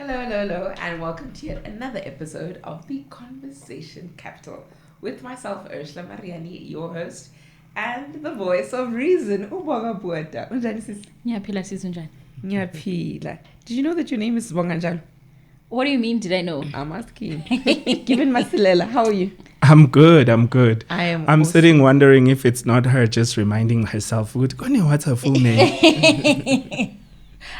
Hello, and welcome to yet another episode of the Conversation Capital with myself, Ursula Mariani, your host, and the voice of reason, Ubonga Bueta. Ngiyaphila sis unjani? Ngiyaphila. Did you know that your name is Bonganjalo? What do you mean did I know? I'm asking. Given Masilela, how are you? I'm good. I'm I'm awesome. sitting wondering if it's not her just reminding herself, what's her full name?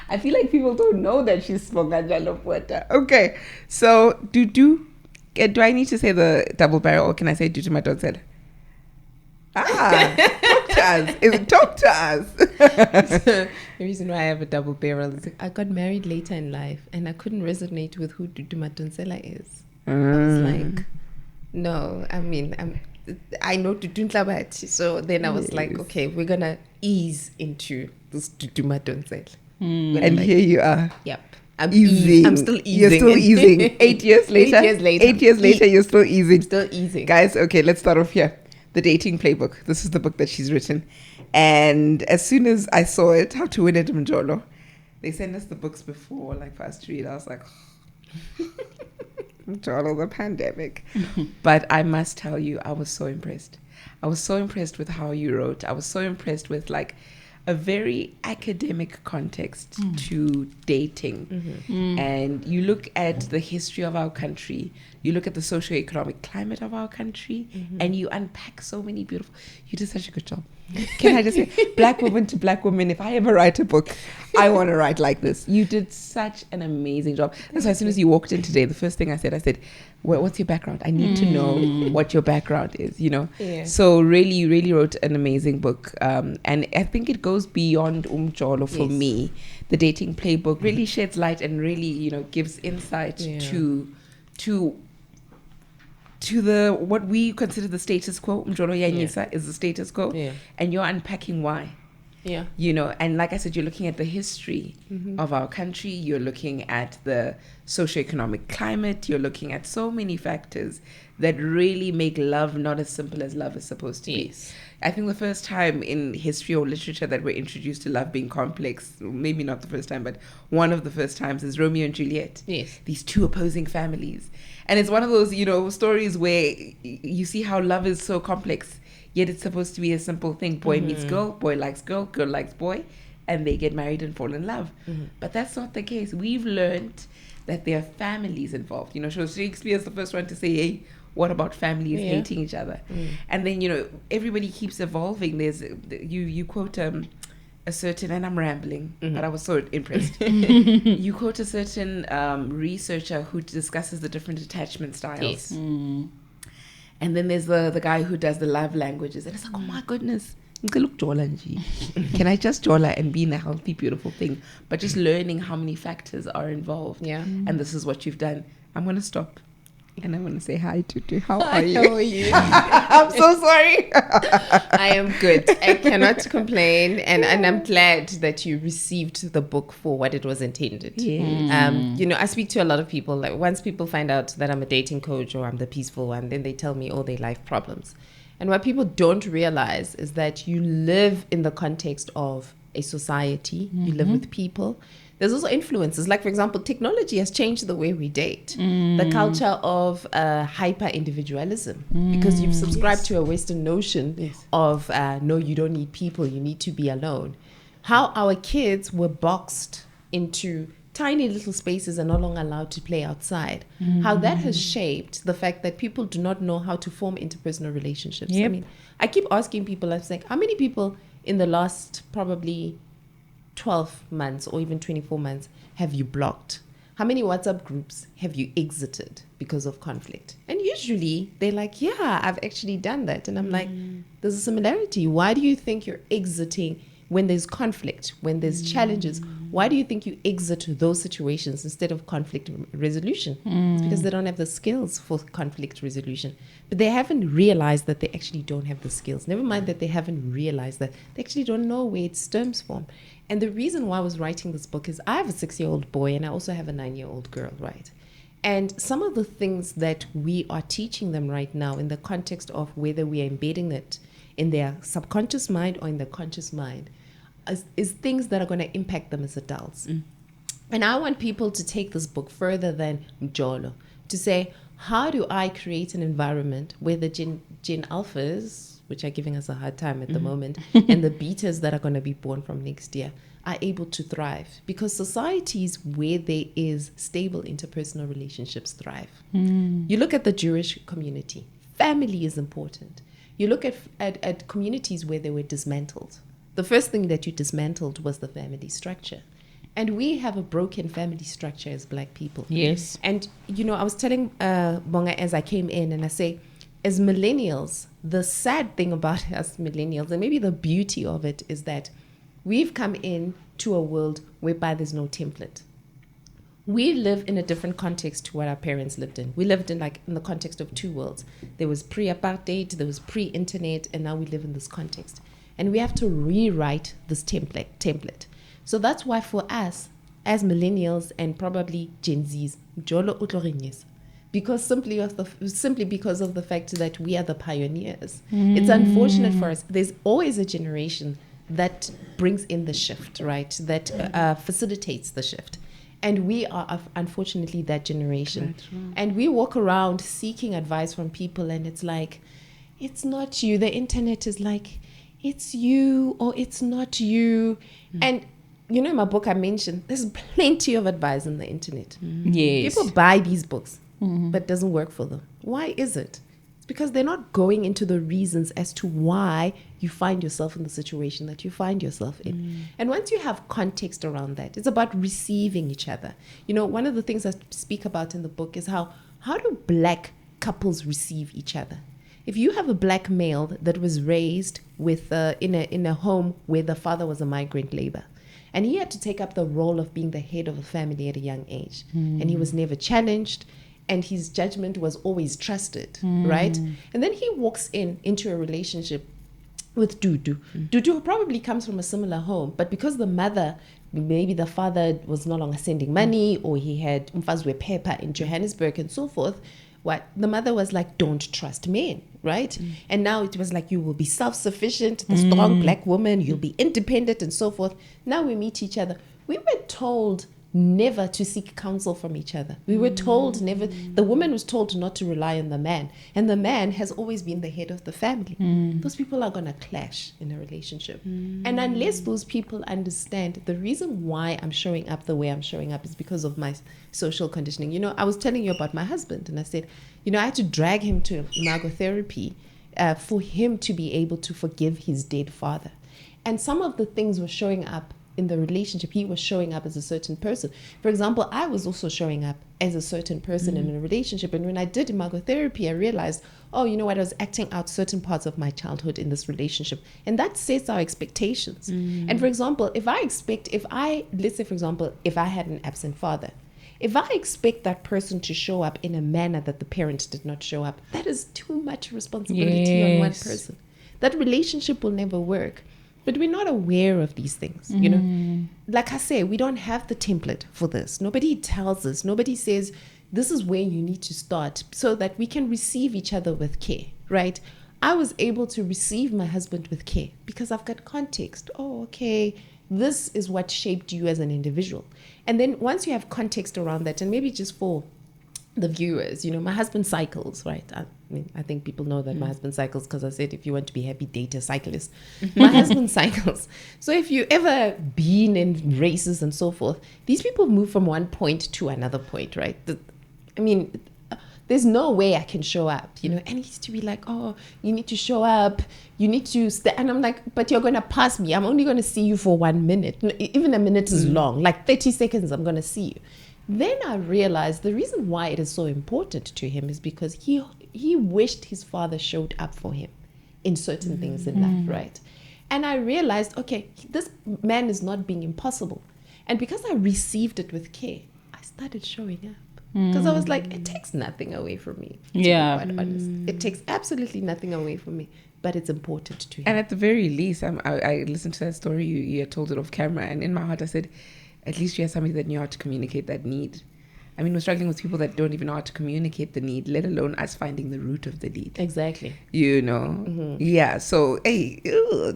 I feel like people don't know that she's Bonganjalo Bueta. Okay, so do I need to say the double barrel or can I say due to my dog said? Talk to us. Talk to us. The reason why I have a double barrel is I got married later in life and I couldn't resonate with who Dudu Madonsela is. I was like, no, I mean, I know Dudu Ntlabati. So then I was like, okay, we're going to ease into this Dudu Madonsela. And here you are. Yep. I'm easing. I'm still easing. You're still easing. 8 years later. 8 years later. 8 years later, you're still easing. Still easing. Guys, okay, let's start off here. The Dating Playbook. This is the book that she's written. And as soon as I saw it, How to Win at Mjolo, they sent us the books before, like for us to read. I was like, Mjolo, the pandemic. But I must tell you, I was so impressed. I was so impressed with how you wrote. I was so impressed with like a very academic context to dating. And you look at the history of our country, you look at the socioeconomic climate of our country, and you unpack so many beautiful... You did such a good job. Can I just say, black woman to black woman, if I ever write a book, I want to write like this. You did such an amazing job. That's why as soon as you walked in today, the first thing I said, what's your background? I need to know what your background is, you know? Yeah. So really, you really wrote an amazing book. And I think it goes beyond Mjolo for me. The Dating Playbook really sheds light and really, you know, gives insight to the what we consider the status quo. Mjolo Yanyisa is the status quo. Yeah. And you're unpacking why. Yeah. You know, and like I said, you're looking at the history of our country. You're looking at the socioeconomic climate. You're looking at so many factors that really make love not as simple as love is supposed to be. I think the first time in history or literature that we're introduced to love being complex, maybe not the first time, but one of the first times is Romeo and Juliet. Yes. These two opposing families. And it's one of those, you know, stories where you see how love is so complex. Yet it's supposed to be a simple thing. Boy meets girl, boy likes girl likes boy, and they get married and fall in love. But that's not the case. We've learned that there are families involved. You know, Shakespeare's the first one to say, hey, what about families hating each other? And then, you know, everybody keeps evolving. There's you quote a certain, and I'm rambling, but I was so impressed. You quote a certain researcher who discusses the different attachment styles. Yes. And then there's the guy who does the love languages. And it's like, oh my goodness. Can I just jola and be in a healthy, beautiful thing? But just learning how many factors are involved. Yeah. And this is what you've done. I'm going to stop. And I want to say hi, Tutu. How are you? How are you? I'm so sorry. I am good. I cannot complain, and I'm glad that you received the book for what it was intended. You know, I speak to a lot of people. Like once people find out that I'm a dating coach or I'm the peaceful one, then they tell me all their life problems. And what people don't realize is that you live in the context of a society. You live with people. There's also influences. Like, for example, technology has changed the way we date. The culture of hyper-individualism. Because you've subscribed to a Western notion of, no, you don't need people. You need to be alone. How our kids were boxed into tiny little spaces and no longer allowed to play outside. How that has shaped the fact that people do not know how to form interpersonal relationships. I mean, I keep asking people, I'm saying, how many people in the last probably 12 months or even 24 months have you blocked? How many WhatsApp groups have you exited because of conflict? And usually they're like, yeah, I've actually done that. And I'm like, there's a similarity. Why do you think you're exiting when there's conflict, when there's challenges? Why do you think you exit those situations instead of conflict resolution? It's because they don't have the skills for conflict resolution. But they haven't realized that they actually don't have the skills. Never mind that they haven't realized that they actually don't know where it stems from. And the reason why I was writing this book is I have a 6-year-old boy and I also have a 9-year-old girl, right? And some of the things that we are teaching them right now in the context of whether we are embedding it in their subconscious mind or in their conscious mind is things that are going to impact them as adults. And I want people to take this book further than Mjolo, to say, how do I create an environment where the Gen Alphas, which are giving us a hard time at the moment, and the betas that are going to be born from next year are able to thrive? Because societies where there is stable interpersonal relationships thrive. You look at the Jewish community, family is important. You look at communities where they were dismantled. The first thing that you dismantled was the family structure. And we have a broken family structure as Black people. Yes. And, you know, I was telling Bonga as I came in, and I say, as millennials, the sad thing about us millennials, and maybe the beauty of it, is that we've come in to a world whereby there's no template. We live in a different context to what our parents lived in. We lived in the context of two worlds. There was pre-apartheid, there was pre-internet, and now we live in this context. And we have to rewrite this template. So that's why for us, as millennials and probably Gen Zs, Mjolo utlorinyes, because simply because of the fact that we are the pioneers. It's unfortunate for us. There's always a generation that brings in the shift, right? That facilitates the shift. And we are, unfortunately, that generation. Right. And we walk around seeking advice from people, and it's like, it's not you. The internet is like, it's you or it's not you. And you know, in my book I mentioned there's plenty of advice on the internet. Yes. People buy these books, but it doesn't work for them. Why is it? It's because they're not going into the reasons as to why you find yourself in the situation that you find yourself in. And once you have context around that, it's about receiving each other. You know, one of the things I speak about in the book is how do Black couples receive each other? If you have a Black male that was raised with in a home where the father was a migrant labor, and he had to take up the role of being the head of a family at a young age. And he was never challenged, and his judgment was always trusted, right? And then he walks into a relationship with Dudu. Dudu probably comes from a similar home, but because the mother, maybe the father was no longer sending money, or he had umfazwe pepper in Johannesburg and so forth, the mother was like, don't trust men, right? And now it was like, you will be self-sufficient, the strong Black woman, you'll be independent and so forth. Now we meet each other. We were told never to seek counsel from each other. We were told never, the woman was told not to rely on the man. And the man has always been the head of the family. Those people are going to clash in a relationship. And unless those people understand the reason why I'm showing up the way I'm showing up is because of my social conditioning. You know, I was telling you about my husband, and I said, you know, I had to drag him to therapy for him to be able to forgive his dead father. And some of the things were showing up in the relationship. He was showing up as a certain person. For example, I was also showing up as a certain person in a relationship. And when I did therapy, I realized, oh, you know what, I was acting out certain parts of my childhood in this relationship. And that sets our expectations. And for example, let's say, for example, if I had an absent father, if I expect that person to show up in a manner that the parent did not show up, that is too much responsibility on one person. That relationship will never work. But we're not aware of these things, you know. Like I say, we don't have the template for this. Nobody tells us. Nobody says, this is where you need to start so that we can receive each other with care, right? I was able to receive my husband with care because I've got context. Oh, okay, this is what shaped you as an individual. And then once you have context around that, and maybe just for the viewers, you know, my husband cycles, right? I mean, I think people know that my husband cycles because I said, if you want to be happy, date a cyclist. My husband cycles. So if you ever been in races and so forth, these people move from one point to another point, right? There's no way I can show up, you know, and he used to be like, oh, you need to show up, you need to stay. And I'm like, but you're going to pass me. I'm only going to see you for 1 minute. Even a minute is long, like 30 seconds, I'm going to see you. Then I realized the reason why it is so important to him is because he wished his father showed up for him in certain things in life, right? And I realized, okay, this man is not being impossible. And because I received it with care, I started showing up. Because I was like, it takes nothing away from me, to be quite honest. It takes absolutely nothing away from me, but it's important to him. And at the very least, I listened to that story, you had told it off camera, and in my heart I said, at least you had somebody that knew how to communicate that need. I mean, we're struggling with people that don't even know how to communicate the need, let alone us finding the root of the need. Exactly. You know? Yeah. So, hey,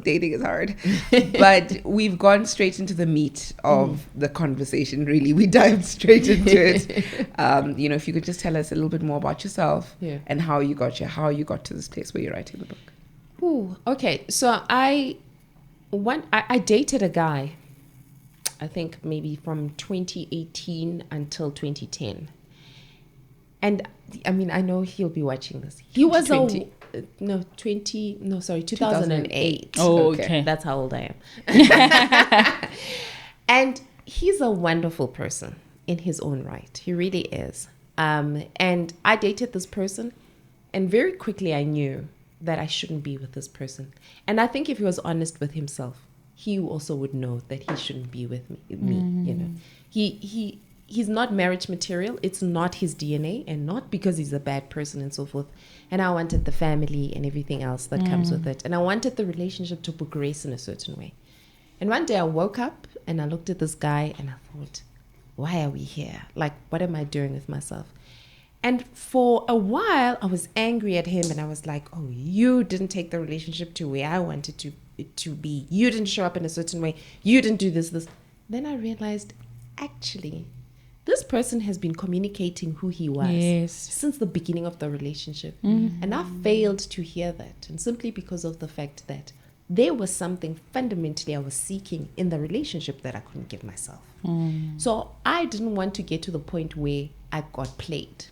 dating is hard. But we've gone straight into the meat of the conversation, really. We dived straight into it. You know, if you could just tell us a little bit more about yourself and how you got to this place where you're writing the book. Ooh, okay. So I dated a guy, I think maybe from 2018 until 2010. And I mean, I know he'll be watching this. He was 2008. Oh, okay. That's how old I am. And he's a wonderful person in his own right. He really is. And I dated this person, and very quickly I knew that I shouldn't be with this person. And I think if he was honest with himself, he also would know that he shouldn't be with me. You know, he's not marriage material. It's not his DNA, and not because he's a bad person and so forth. And I wanted the family and everything else that comes with it. And I wanted the relationship to progress in a certain way. And one day I woke up and I looked at this guy and I thought, why are we here? Like, what am I doing with myself? And for a while, I was angry at him, and I was like, oh, you didn't take the relationship to where I wanted to be. You didn't show up in a certain way. You didn't do this. Then I realized, actually, this person has been communicating who he was since the beginning of the relationship. And I failed to hear that. And simply because of the fact that there was something fundamentally I was seeking in the relationship that I couldn't give myself. So I didn't want to get to the point where I got played.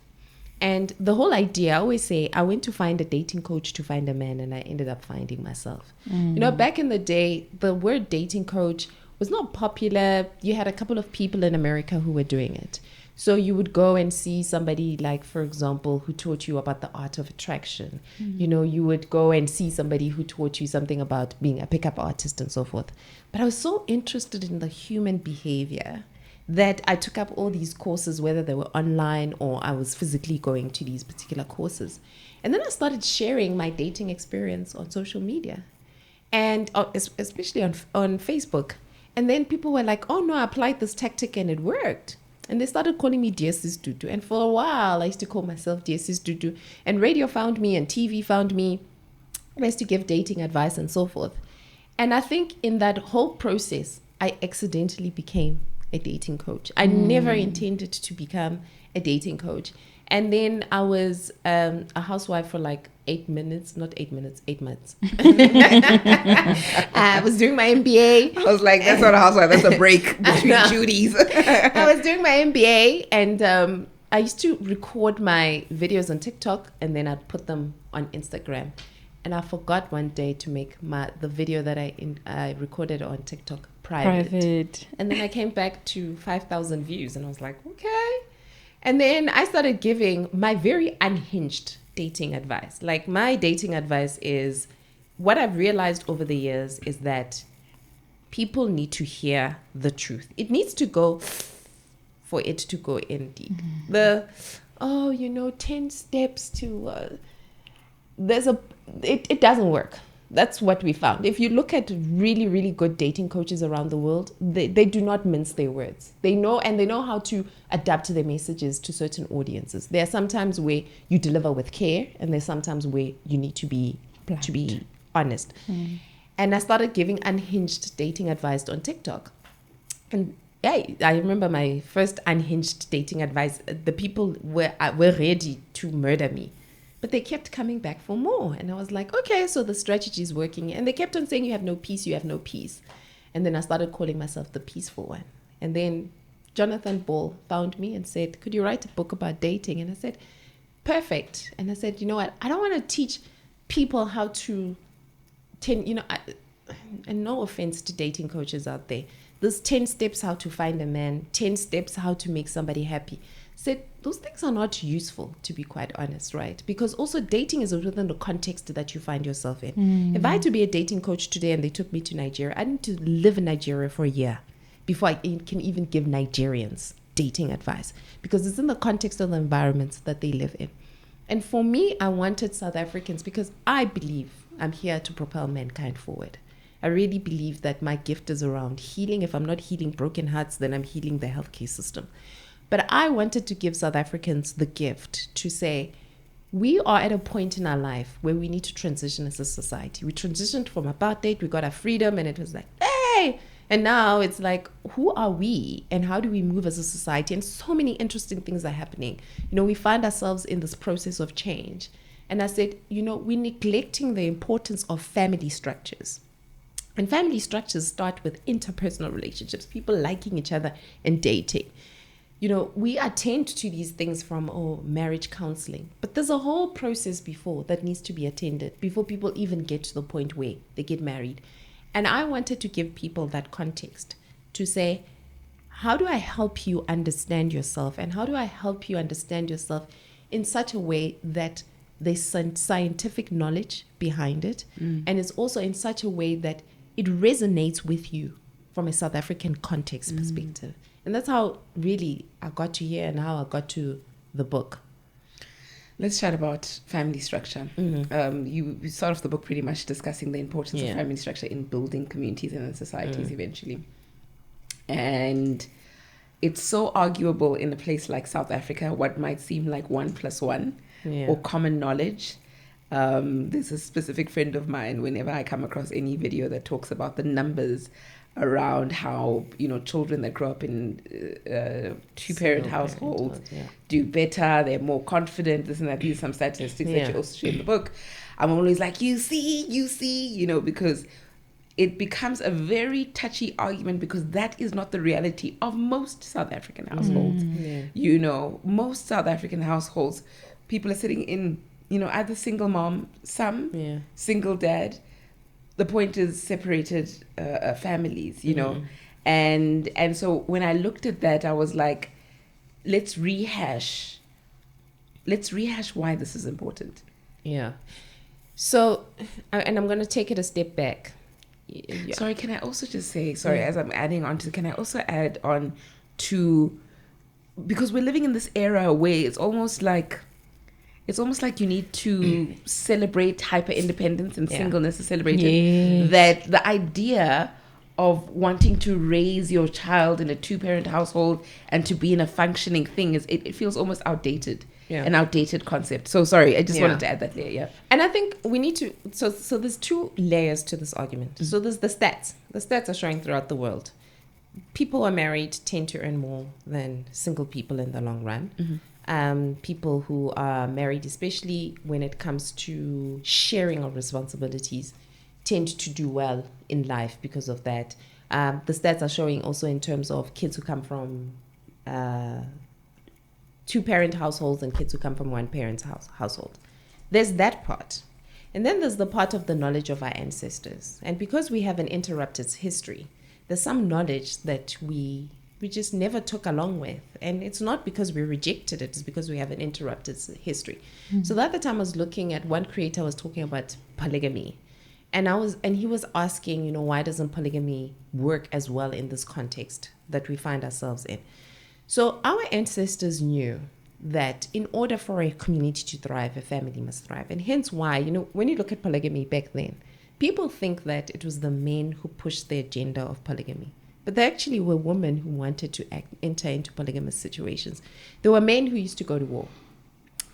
And the whole idea, I always say, I went to find a dating coach to find a man, and I ended up finding myself. You know, back in the day, the word dating coach was not popular. You had a couple of people in America who were doing it. So you would go and see somebody like, for example, who taught you about the art of attraction. You know, you would go and see somebody who taught you something about being a pickup artist and so forth. But I was so interested in the human behavior that I took up all these courses, whether they were online or I was physically going to these particular courses. And then I started sharing my dating experience on social media, and especially on Facebook. And then people were like, oh no, I applied this tactic and it worked. And they started calling me Dear Sis Dudu. And for a while, I used to call myself Dear Sis Dudu. And radio found me and TV found me. I used to give dating advice and so forth. And I think in that whole process, I accidentally became a dating coach. I never intended to become a dating coach. And then I was a housewife for like 8 months. I was doing my MBA. I was like, that's not a housewife, that's a break between duties. I was doing my MBA, and I used to record my videos on TikTok, and then I'd put them on Instagram. And I forgot one day to make the video that I recorded on TikTok private. And then I came back to 5,000 views, and I was like, okay. And then I started giving my very unhinged dating advice. Like, my dating advice is, what I've realized over the years is that people need to hear the truth. It needs to go for it to go in deep. 10 steps to... it doesn't work. That's what we found. If you look at really, really good dating coaches around the world, they do not mince their words. They know how to adapt their messages to certain audiences. There are sometimes where you deliver with care, and there's sometimes where you need to be honest. And I started giving unhinged dating advice on TikTok. And I remember my first unhinged dating advice. The people were ready to murder me. But they kept coming back for more. And I was like, okay, so the strategy is working. And they kept on saying, you have no peace, you have no peace. And then I started calling myself the peaceful one. And then Jonathan Ball found me and said, could you write a book about dating? And I said, perfect. And I said, you know what? I don't want to teach people how to, and no offense to dating coaches out there, there's 10 steps how to find a man, 10 steps how to make somebody happy. Said those things are not useful, to be quite honest, right? Because also dating is within the context that you find yourself in. If I had to be a dating coach today and they took me to Nigeria, I need to live in Nigeria for a year before I can even give Nigerians dating advice, because it's in the context of the environments that they live in. And for me, I wanted South Africans, because I believe I'm here to propel mankind forward. I really believe that my gift is around healing. If I'm not healing broken hearts, then I'm healing the healthcare system. But I wanted to give South Africans the gift to say, we are at a point in our life where we need to transition as a society. We transitioned from apartheid, we got our freedom, and it was like, hey! And now it's like, who are we and how do we move as a society? And so many interesting things are happening. We find ourselves in this process of change. And I said, we're neglecting the importance of family structures. And family structures start with interpersonal relationships, people liking each other and dating. We attend to these things from marriage counseling, but there's a whole process before that needs to be attended before people even get to the point where they get married. And I wanted to give people that context to say, how do I help you understand yourself? And how do I help you understand yourself in such a way that there's scientific knowledge behind it, and it's also in such a way that it resonates with you from a South African context perspective. And that's how really I got to here and how I got to the book. Let's chat about family structure. You start off the book pretty much discussing the importance of family structure in building communities and societies eventually. And it's so arguable in a place like South Africa, what might seem like 1 + 1 or common knowledge. There's a specific friend of mine, whenever I come across any video that talks about the numbers around how children that grow up in two-parent households do better, they're more confident, this and that. These are some statistics that you also share in the book. I'm always like, you see, because it becomes a very touchy argument, because that is not the reality of most South African households. Most South African households, people are sitting in either single mom, some single dad. The point is separated families, and so when I looked at that, I was like, let's rehash why this is important. So, and I'm going to take it a step back. Sorry, can I also just say, as I'm adding on to, can I also add on to, because we're living in this era where it's almost like you need to celebrate hyper-independence and singleness is celebrated. That the idea of wanting to raise your child in a two-parent household and to be in a functioning thing it feels almost outdated. An outdated concept. So sorry, I just wanted to add that layer. And I think we need to, so there's 2 layers to this argument. So there's the stats. The stats are showing throughout the world. People who are married tend to earn more than single people in the long run. People who are married, especially when it comes to sharing of responsibilities, tend to do well in life because of that. The stats are showing also in terms of kids who come from two-parent households and kids who come from one-parent household. There's that part. And then there's the part of the knowledge of our ancestors. And because we have an interrupted history, there's some knowledge that we just never took along with. And it's not because we rejected it, it's because we have an interrupted history. So the other time I was looking at, one creator was talking about polygamy. And he was asking, why doesn't polygamy work as well in this context that we find ourselves in? So our ancestors knew that in order for a community to thrive, a family must thrive. And hence why, when you look at polygamy back then, people think that it was the men who pushed the agenda of polygamy. But there actually were women who wanted to enter into polygamous situations. There were men who used to go to war.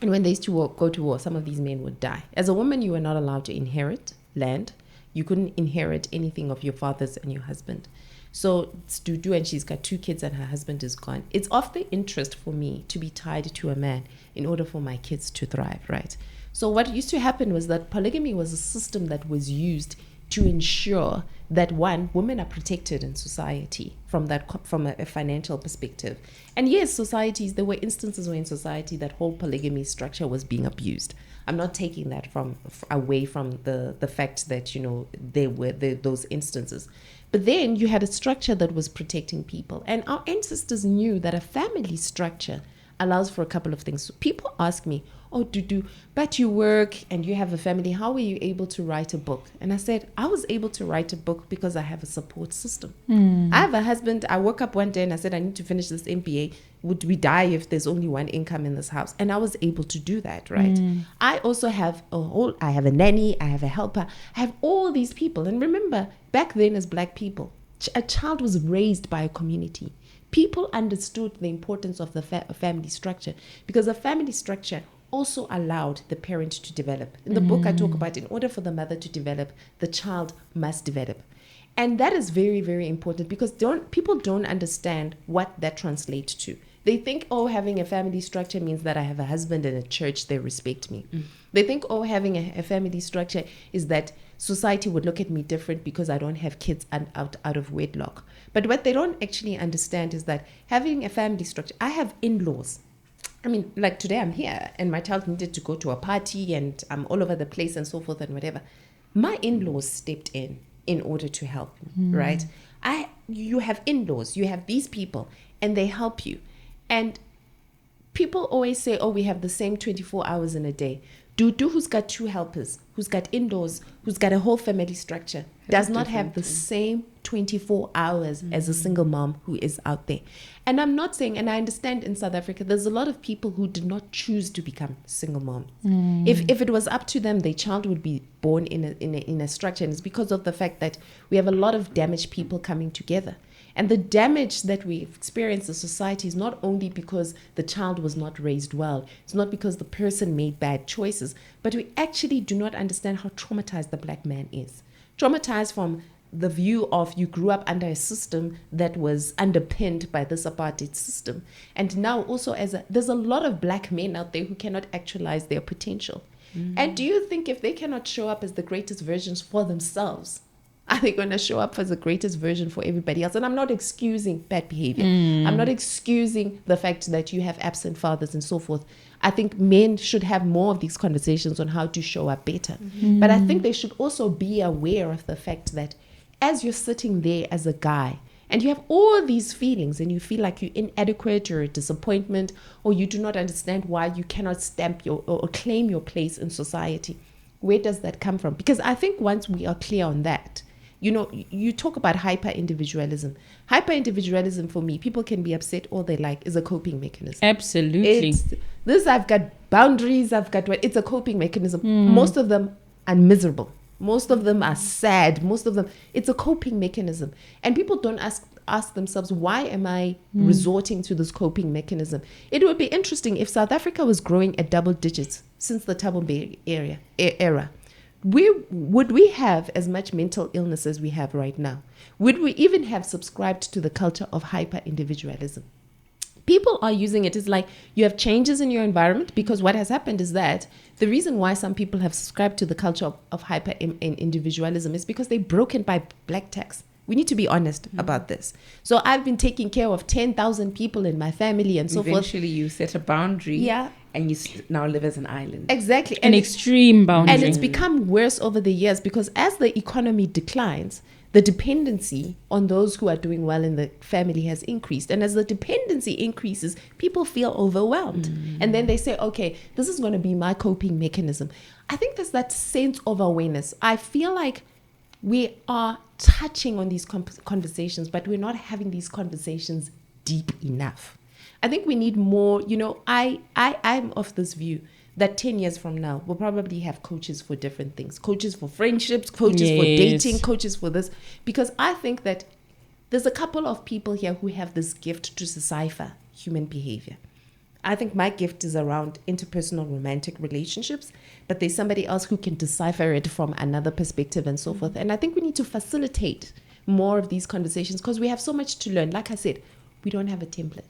And when they used to go to war, some of these men would die. As a woman, you were not allowed to inherit land. You couldn't inherit anything of your father's and your husband. So it's Dudu, and she's got 2 kids and her husband is gone. It's of the interest for me to be tied to a man in order for my kids to thrive, right? So what used to happen was that polygamy was a system that was used to ensure that, one, women are protected in society from a financial perspective. And yes, there were instances where in society that whole polygamy structure was being abused. I'm not taking that away from the fact that, there were those instances. But then you had a structure that was protecting people. And our ancestors knew that a family structure allows for a couple of things. So people ask me, oh, Dudu, but you work and you have a family. How were you able to write a book? And I said, I was able to write a book because I have a support system. I have a husband. I woke up one day and I said, I need to finish this MBA. Would we die if there's only one income in this house? And I was able to do that, right? I also have I have a nanny. I have a helper. I have all these people. And remember, back then as Black people, a child was raised by a community. People understood the importance of the family structure, because the family structure also allowed the parent to develop. In the book, I talk about, in order for the mother to develop, the child must develop. And that is very, very important, because people don't understand what that translates to. They think, oh, having a family structure means that I have a husband and a church, they respect me. They think, oh, having a family structure is that society would look at me different because I don't have kids out of wedlock. But what they don't actually understand is that having a family structure, I have in-laws. I mean, like today I'm here and my child needed to go to a party and I'm all over the place and so forth and whatever. My in-laws stepped in order to help me, right? You have in-laws, you have these people, and they help you. And people always say, oh, we have the same 24 hours in a day. Dudu, who's got 2 helpers, who's got in-laws, who's got a whole family structure, does not have the same 24 hours as a single mom who is out there. And I'm not saying, and I understand in South Africa, there's a lot of people who did not choose to become single moms. If it was up to them, their child would be born in a structure. And it's because of the fact that we have a lot of damaged people coming together. And the damage that we've experienced in society is not only because the child was not raised well, it's not because the person made bad choices, but we actually do not understand how traumatized the black man is. Traumatized from the view of you grew up under a system that was underpinned by this apartheid system. And now also there's a lot of black men out there who cannot actualize their potential. And do you think if they cannot show up as the greatest versions for themselves, are they going to show up as the greatest version for everybody else? And I'm not excusing bad behavior. I'm not excusing the fact that you have absent fathers and so forth. I think men should have more of these conversations on how to show up better. But I think they should also be aware of the fact that as you're sitting there as a guy and you have all these feelings and you feel like you're inadequate or a disappointment, or you do not understand why you cannot stamp or claim your place in society, where does that come from? Because I think once we are clear on that, you know, you talk about hyper-individualism. Hyper-individualism, for me, people can be upset all they like, is a coping mechanism. Absolutely. I've got boundaries, it's a coping mechanism. Most of them are miserable. Most of them are sad. It's a coping mechanism. And people don't ask themselves, why am I resorting to this coping mechanism? It would be interesting if South Africa was growing at double digits since the Thabo Mbeki era. Would we have as much mental illness as we have right now? Would we even have subscribed to the culture of hyper-individualism? People are using it as like you have changes in your environment, because what has happened is that the reason why some people have subscribed to the culture of hyper-individualism is because they're broken by black tax. We need to be honest about this. So I've been taking care of 10,000 people in my family and so forth. Eventually you set a boundary. Yeah. And you now live as an island. Exactly. An extreme boundary. And it's become worse over the years, because as the economy declines, the dependency on those who are doing well in the family has increased. And as the dependency increases, people feel overwhelmed. And then they say, okay, this is going to be my coping mechanism. I think there's that sense of awareness. I feel like we are touching on these conversations, but we're not having these conversations deep enough. I think we need more, I'm of this view that 10 years from now, we'll probably have coaches for different things. Coaches for friendships, coaches for dating, coaches for this. Because I think that there's a couple of people here who have this gift to decipher human behavior. I think my gift is around interpersonal romantic relationships, but there's somebody else who can decipher it from another perspective and so forth. And I think we need to facilitate more of these conversations, because we have so much to learn. Like I said, we don't have a template.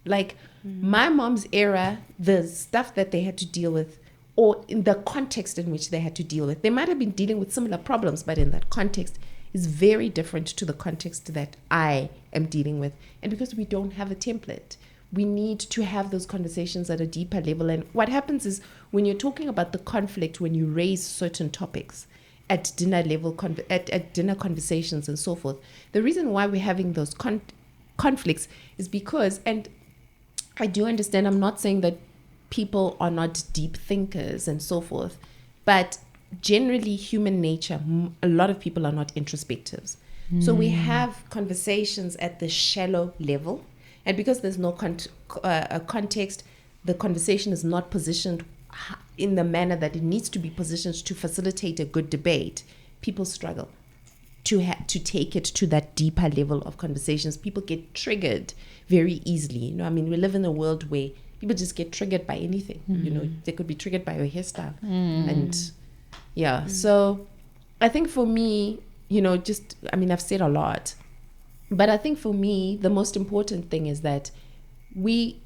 Like my mom's era, the stuff that they had to deal with, or in the context in which they had to deal with, they might have been dealing with similar problems, but in that context is very different to the context that I am dealing with. And because we don't have a template, we need to have those conversations at a deeper level. And what happens is when you're talking about the conflict, when you raise certain topics at dinner level, at dinner conversations and so forth, the reason why we're having those conflicts is because, and I do understand, I'm not saying that people are not deep thinkers and so forth, but generally human nature, a lot of people are not introspectives. So we have conversations at the shallow level, and because there's no context, the conversation is not positioned in the manner that it needs to be positioned to facilitate a good debate, people struggle. to take it to that deeper level of conversations. People get triggered very easily. You know, I mean, we live in a world where people just get triggered by anything. You know, they could be triggered by your hairstyle. And so I think for me, you know, I've said a lot, but I think for me, the most important thing is that we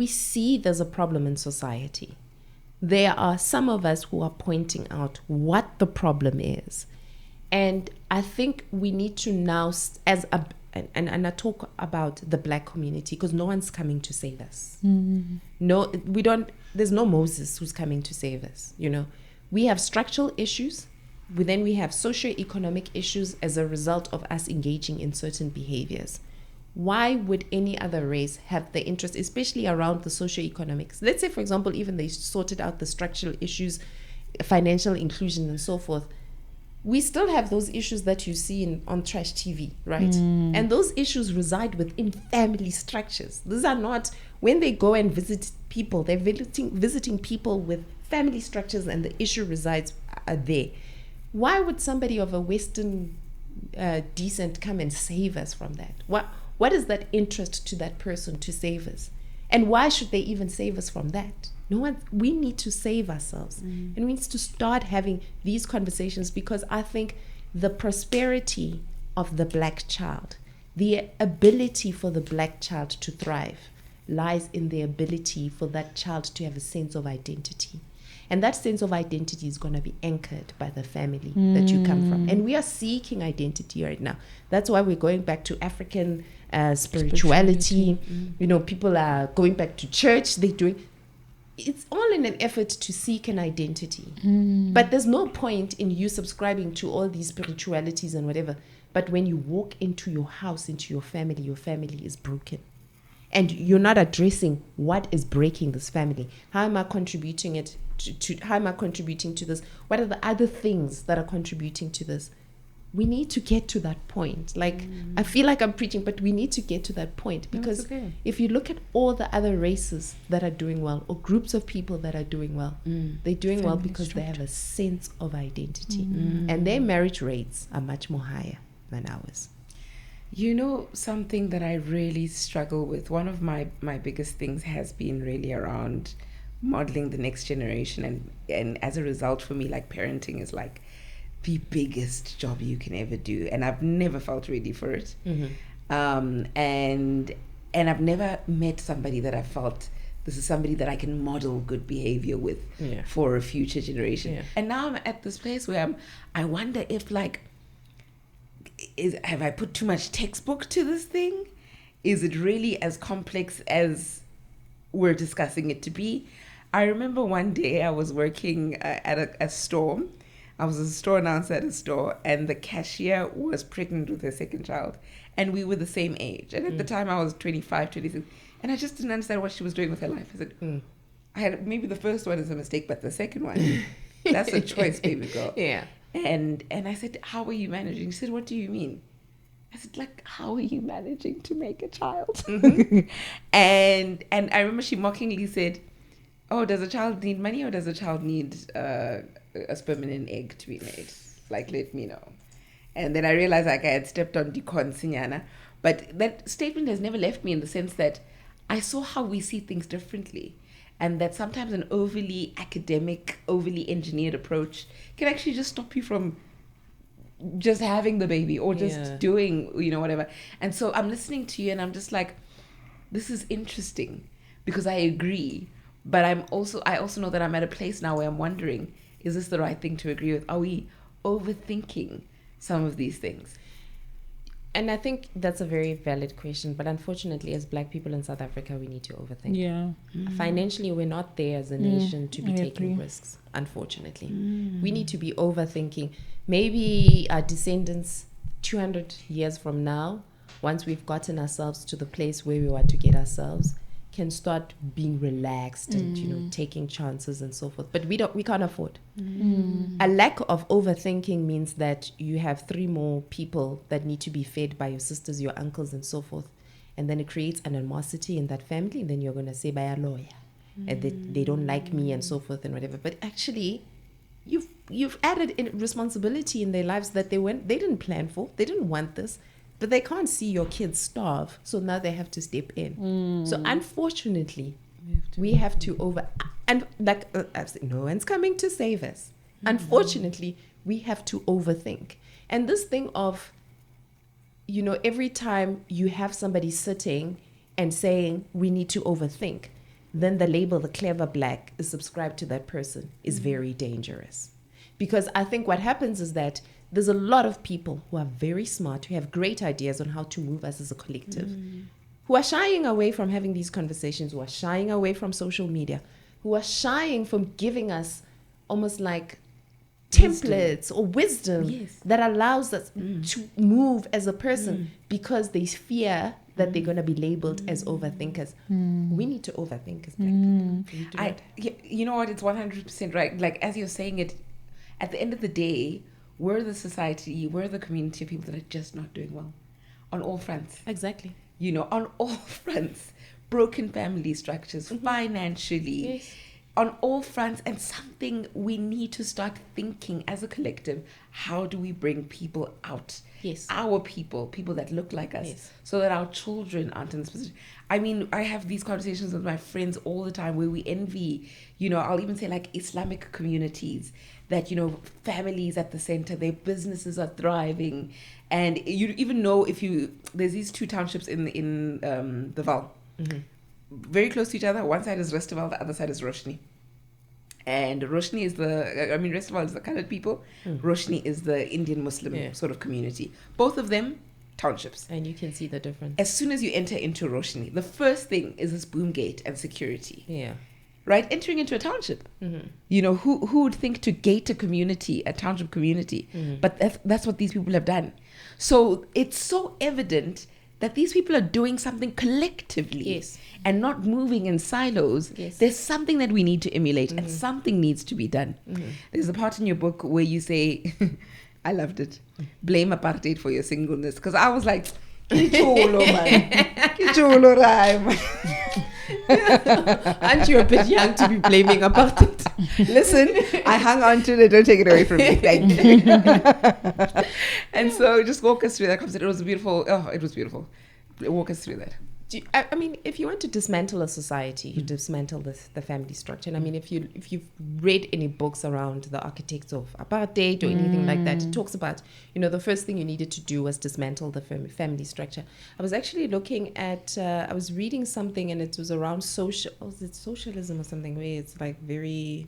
see there's a problem in society. There are some of us who are pointing out what the problem is. And I think we need to now, and I talk about the Black community, because no one's coming to save us. No, there's no Moses who's coming to save us. You know, we have structural issues. Then we have socioeconomic issues as a result of us engaging in certain behaviors. Why would any other race have the interest, especially around the socioeconomics? Let's say, for example, even they sorted out the structural issues, financial inclusion and so forth. We still have those issues that you see on trash TV, right? And those issues reside within family structures. These are not, when they go and visit people, they're visiting people with family structures, and the issue resides there. Why would somebody of a Western descent come and save us from that? What is that interest to that person to save us? And why should they even save us from that? We need to save ourselves. And we need to start having these conversations, because I think the prosperity of the Black child, the ability for the Black child to thrive, lies in the ability for that child to have a sense of identity. And that sense of identity is going to be anchored by the family that you come from. And we are seeking identity right now. That's why we're going back to African spirituality. You know, people are going back to church. It's all in an effort to seek an identity. But there's no point in you subscribing to all these spiritualities and whatever. But when you walk into your house, into your family is broken. And you're not addressing what is breaking this family. How am I contributing it to how am I contributing to this? What are the other things that are contributing to this? We need to get to that point. Like, I feel like I'm preaching, but we need to get to that point, because if you look at all the other races that are doing well, or groups of people that are doing well, they're doing well because they have a sense of identity, and their marriage rates are much more higher than ours. You know, something that I really struggle with, one of my biggest things has been really around modeling the next generation, and as a result for me, like, parenting is like the biggest job you can ever do, and I've never felt ready for it. And I've never met somebody that I felt this is somebody that I can model good behavior with for a future generation. And now I'm at this place where I wonder if, like, have I put too much textbook to this thing? Is it really as complex as we're discussing it to be? I remember one day I was working at a store. I was a store announcer at a store, and the cashier was pregnant with her second child, and we were the same age. And at the time I was 25, 26, and I just didn't understand what she was doing with her life. I said, I had, maybe the first one is a mistake, but the second one, that's a choice, baby girl. And I said, how are you managing? She said, what do you mean? I said, like, how are you managing to make a child? And I remember she mockingly said, oh, does a child need money, or does a child need a sperm and an egg to be made? Like, let me know. And then I realized, like, I had stepped on Dikon Sinyana. But that statement has never left me, in the sense that I saw how we see things differently. And that sometimes an overly academic, overly engineered approach can actually just stop you from just having the baby, or just doing, you know, whatever. And so I'm listening to you, and I'm just like, this is interesting, because I agree. But I also know that I'm at a place now where I'm wondering, is this the right thing to agree with? Are we overthinking some of these things? And I think that's a very valid question. But unfortunately, as Black people in South Africa, we need to overthink. Financially, we're not there as a nation to be taking risks, unfortunately. We need to be overthinking. Maybe our descendants 200 years from now, once we've gotten ourselves to the place where we want to get ourselves, can start being relaxed and, you know, taking chances and so forth. But we can't afford. A lack of overthinking means that you have 3 more people that need to be fed by your sisters, your uncles, and so forth. And then it creates an animosity in that family. And then you're going to say, by a lawyer, and they don't like me and so forth and whatever. But actually, you've you've added in responsibility in their lives that they didn't plan for. They didn't want this, but they can't see your kids starve, so now they have to step in. So unfortunately, we have to and like no one's coming to save us. Unfortunately, we have to overthink. And this thing of, every time you have somebody sitting and saying we need to overthink, then the label, the clever black, is subscribed to that person is very dangerous. Because I think what happens is that there's a lot of people who are very smart, who have great ideas on how to move us as a collective, who are shying away from having these conversations, who are shying away from social media, who are shying from giving us almost like templates or wisdom that allows us to move as a person because they fear that they're going to be labeled as overthinkers. We need to overthink as black people. You know what? It's 100% right. Like, as you're saying it, at the end of the day, we're the society, we're the community of people that are just not doing well on all fronts. Exactly. On all fronts. Broken family structures, financially, on all fronts. And something we need to start thinking as a collective, how do we bring people out? Yes. Our people that look like us, so that our children aren't in this position. I mean, I have these conversations with my friends all the time where we envy, I'll even say like Islamic communities that, families at the center, their businesses are thriving. And you even know there's these two townships in the Val, very close to each other. One side is Restaval, the other side is Roshni. And Roshni is Restaval is the colored people. Roshni is the Indian Muslim sort of community. Both of them townships. And you can see the difference. As soon as you enter into Roshni, the first thing is this boom gate and security. Yeah. Right? Entering into a township. Who would think to gate a community, a township community? But that's what these people have done. So it's so evident that these people are doing something collectively and not moving in silos. There's something that we need to emulate and something needs to be done. There's a part in your book where you say, I loved it, blame apartheid for your singleness. Because I was like, Kicholo, man. Kicholo, man. Aren't you a bit young to be blaming apartheid? Listen, I hung on to it. Don't take it away from me. Thank you. And so just walk us through that concept. It was beautiful. Oh, it was beautiful. Walk us through that. I mean, if you want to dismantle a society, you dismantle the family structure. And I mean, if you've read any books around the architects of apartheid or anything like that, it talks about, the first thing you needed to do was dismantle the family structure. I was actually looking at, I was reading something and it was around socialism or something where it's like very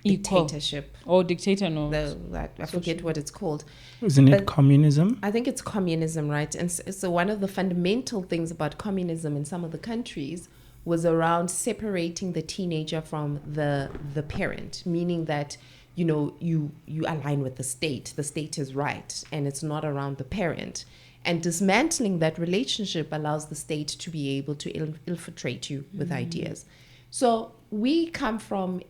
dictatorship. Dictator, no. I forget what it's called. Isn't it communism? I think it's communism, right? And so one of the fundamental things about communism in some of the countries was around separating the teenager from the parent, meaning that, you align with the state is right, and it's not around the parent. And dismantling that relationship allows the state to be able to infiltrate you with ideas. So we come from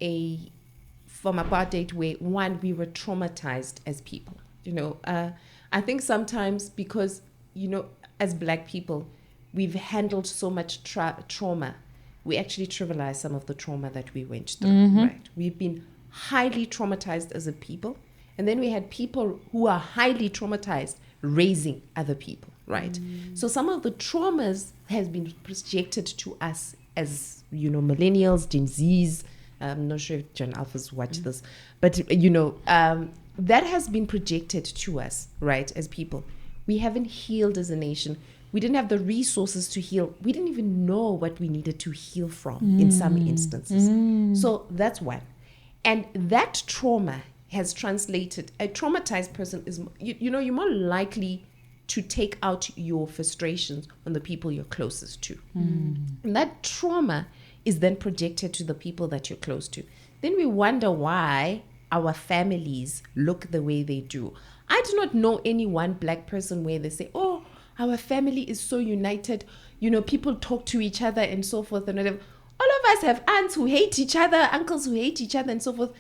apartheid where, one, we were traumatized as people. I think sometimes because, as black people, we've handled so much trauma, we actually trivialize some of the trauma that we went through, right? We've been highly traumatized as a people. And then we had people who are highly traumatized raising other people, right? So some of the traumas has been projected to us as, millennials, Gen Zs. I'm not sure if Gen Alphas watch this, but, that has been projected to us, right, as people. We haven't healed as a nation. We didn't have the resources to heal. We didn't even know what we needed to heal from in some instances. So that's one. And that trauma has translated, a traumatized person is, you're more likely to take out your frustrations on the people you're closest to. And that trauma is then projected to the people that you're close to. Then we wonder why our families look the way they do. I do not know any one black person where they say, oh, our family is so united. People talk to each other and so forth. And whatever. All of us have aunts who hate each other, uncles who hate each other and so forth.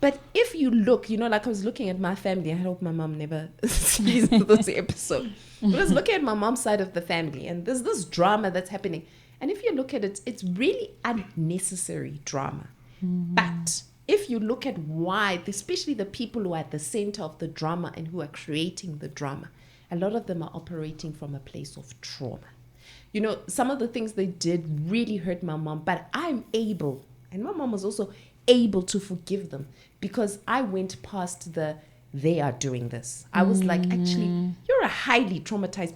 But if you look, like I was looking at my family, I hope my mom never sees this episode. But I was looking at my mom's side of the family and there's this drama that's happening. And if you look at it, it's really unnecessary drama. But if you look at why, especially the people who are at the center of the drama and who are creating the drama, a lot of them are operating from a place of trauma. You know, some of the things they did really hurt my mom, but I'm able, and my mom was also able to forgive them because I went past they are doing this. I was like, actually, you're a highly traumatized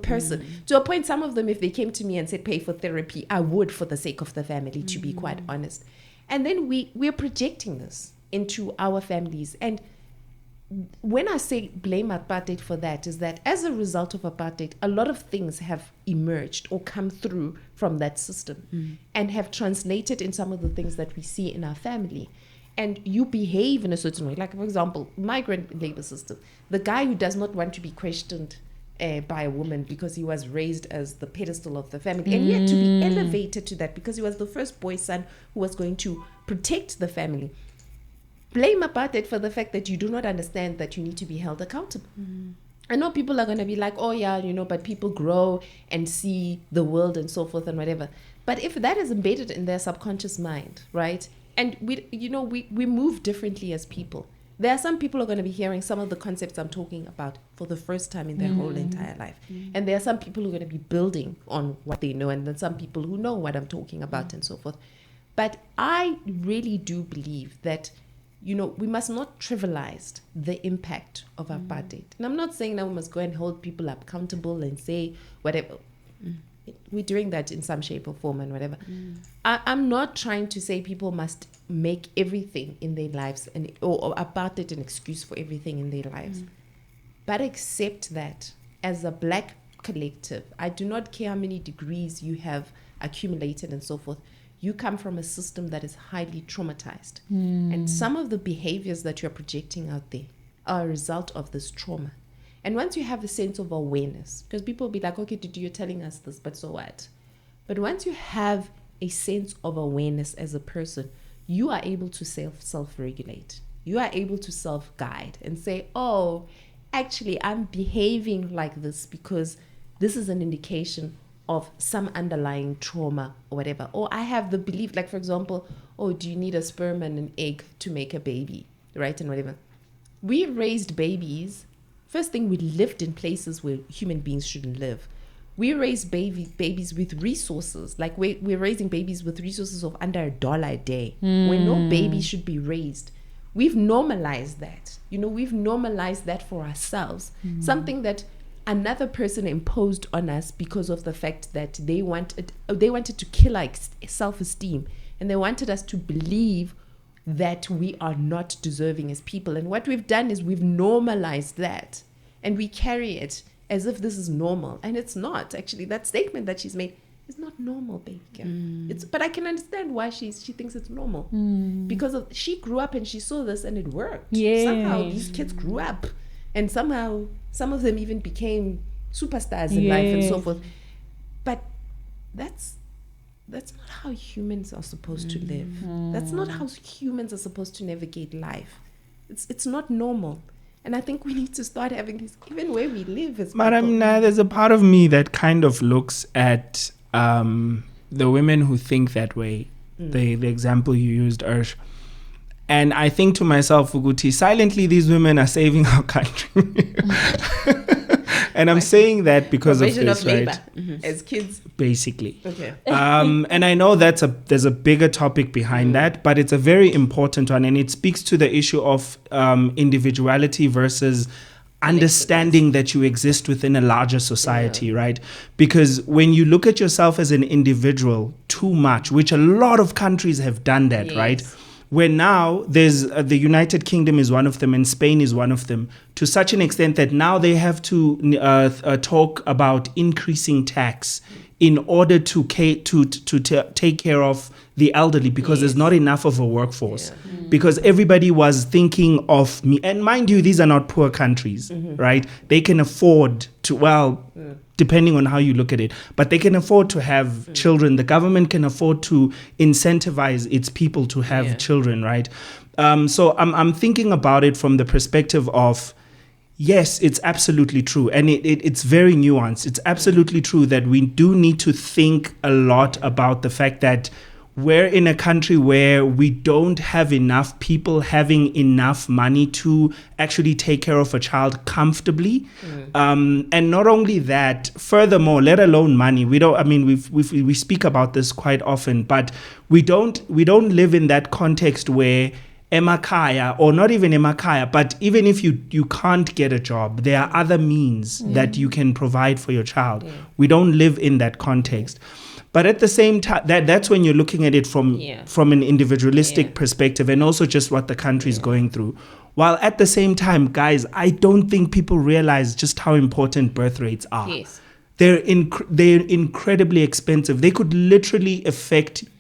person. To a point, some of them, if they came to me and said, pay for therapy, I would for the sake of the family, to be quite honest. And then we're projecting this into our families. And when I say blame apartheid for that, is that as a result of apartheid, a lot of things have emerged or come through from that system and have translated in some of the things that we see in our family. And you behave in a certain way. Like, for example, migrant labor system. The guy who does not want to be questioned by a woman because he was raised as the pedestal of the family. And yet to be elevated to that because he was the first boy son who was going to protect the family. Blame apartheid for the fact that you do not understand that you need to be held accountable. I know people are going to be like, oh yeah, you know, but people grow and see the world and so forth and whatever. But if that is embedded in their subconscious mind, right? And we move differently as people. There are some people who are going to be hearing some of the concepts I'm talking about for the first time in their whole entire life. And there are some people who are going to be building on what they know, and then some people who know what I'm talking about and so forth. But I really do believe that, you know, we must not trivialize the impact of apartheid. And I'm not saying that we must go and hold people accountable and say whatever. We're doing that in some shape or form and whatever. I'm not trying to say people must make everything in their lives or apartheid an excuse for everything in their lives. But accept that as a Black collective, I do not care how many degrees you have accumulated and so forth. You come from a system that is highly traumatized. And some of the behaviors that you're projecting out there are a result of this trauma. And once you have a sense of awareness, because people will be like, okay, you're telling us this, but so what? But once you have a sense of awareness as a person, you are able to self-regulate. You are able to self-guide and say, oh, actually, I'm behaving like this because this is an indication of some underlying trauma or whatever. Or I have the belief, like, for example, oh, do you need a sperm and an egg to make a baby, right? And whatever. We raised babies. First thing, we lived in places where human beings shouldn't live. We raise babies with resources. Like we're raising babies with resources of under $1 a day, where no baby should be raised. We've normalized that. You know, we've normalized that for ourselves. Something that another person imposed on us because of the fact that they wanted to kill our self-esteem, and they wanted us to believe that we are not deserving as people. And what we've done is we've normalized that, and we carry it as if this is normal, and it's not. Actually, that statement that she's made is not normal, baby girl. But I can understand why she thinks it's normal, because she grew up and she saw this and it worked. Somehow these kids grew up, and somehow some of them even became superstars in life and so forth. But that's not how humans are supposed to live. That's not how humans are supposed to navigate life. It's not normal. And I think we need to start having this even where we live as people. There's a part of me that kind of looks at the women who think that way, the example you used, Ursh. And I think to myself, Uguti, silently these women are saving our country. And I'm saying that because of this, right? As kids. Basically. Okay. And I know there's a bigger topic behind that, but it's a very important one. And it speaks to the issue of individuality versus understanding that you exist within a larger society, right? Because when you look at yourself as an individual too much, which a lot of countries have done that, right? Where now there's the United Kingdom is one of them and Spain is one of them, to such an extent that now they have to talk about increasing tax in order to take care of the elderly, because there's not enough of a workforce. Because everybody was thinking of me. And mind you, these are not poor countries, right? They can afford to, depending on how you look at it, but they can afford to have children. The government can afford to incentivize its people to have children, right? So I'm thinking about it from the perspective of, yes, it's absolutely true. And it's very nuanced. It's absolutely true that we do need to think a lot about the fact that we're in a country where we don't have enough people having enough money to actually take care of a child comfortably. And not only that, furthermore, let alone money, we speak about this quite often, but we don't live in that context where emakaya, or not even emakaya, but even if you can't get a job, there are other means that you can provide for your child. We don't live in that context. But at the same time, that's when you're looking at it from an individualistic perspective, and also just what the country is going through. While at the same time, guys, I don't think people realize just how important birth rates are. Yes. They're incredibly expensive. They could literally